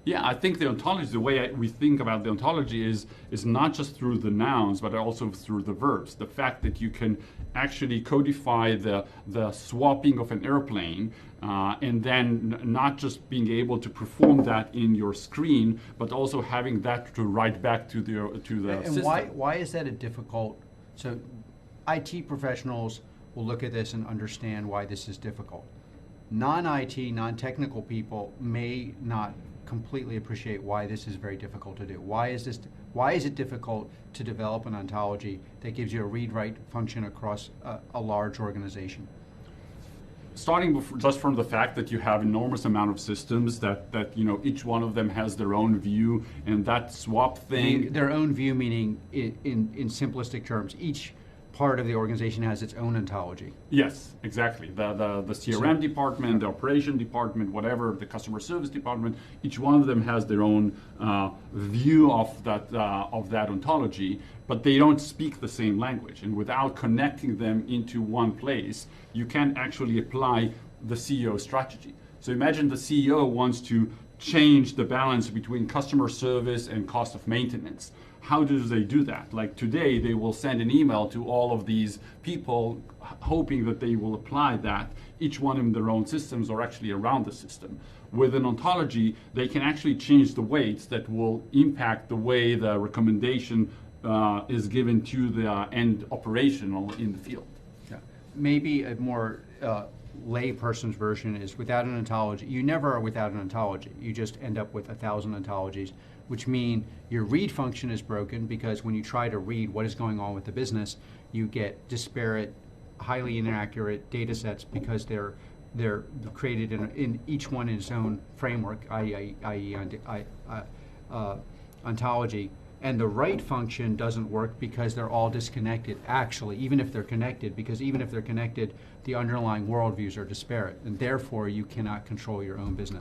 Yeah, I think the ontology, the way we think about the ontology is not just through the nouns, but also through the verbs. The fact that you can actually codify the swapping of an airplane, and then not just being able to perform that in your screen, but also having that to write back to the and system. Why is that a difficult? So, IT professionals will look at this and understand why this is difficult. Non-IT, non-technical people may not completely appreciate why this is very difficult to do. Why is it difficult to develop an ontology that gives you a read-write function across a large organization? Starting just from the fact that you have enormous amount of systems that each one of them has their own view, and that swap thing. Their own view meaning in simplistic terms, each part of the organization has its own ontology. Yes, exactly. The CRM department, the operation department, whatever, the customer service department, each one of them has their own view of that ontology, but they don't speak the same language. And without connecting them into one place, you can't actually apply the CEO strategy. So imagine the CEO wants to change the balance between customer service and cost of maintenance. How do they do that? Like today, they will send an email to all of these people hoping that they will apply that, each one in their own systems or actually around the system. With an ontology, they can actually change the weights that will impact the way the recommendation is given to the end operational in the field. Yeah. Maybe a more layperson's version is without an ontology. You never are without an ontology. You just end up with 1,000 ontologies, which mean your read function is broken because when you try to read what is going on with the business, you get disparate, highly inaccurate data sets because they're created in each one in its own framework, i.e. ontology. And the write function doesn't work because they're all disconnected, actually, even if they're connected, because even if they're connected, the underlying worldviews are disparate, and therefore you cannot control your own business.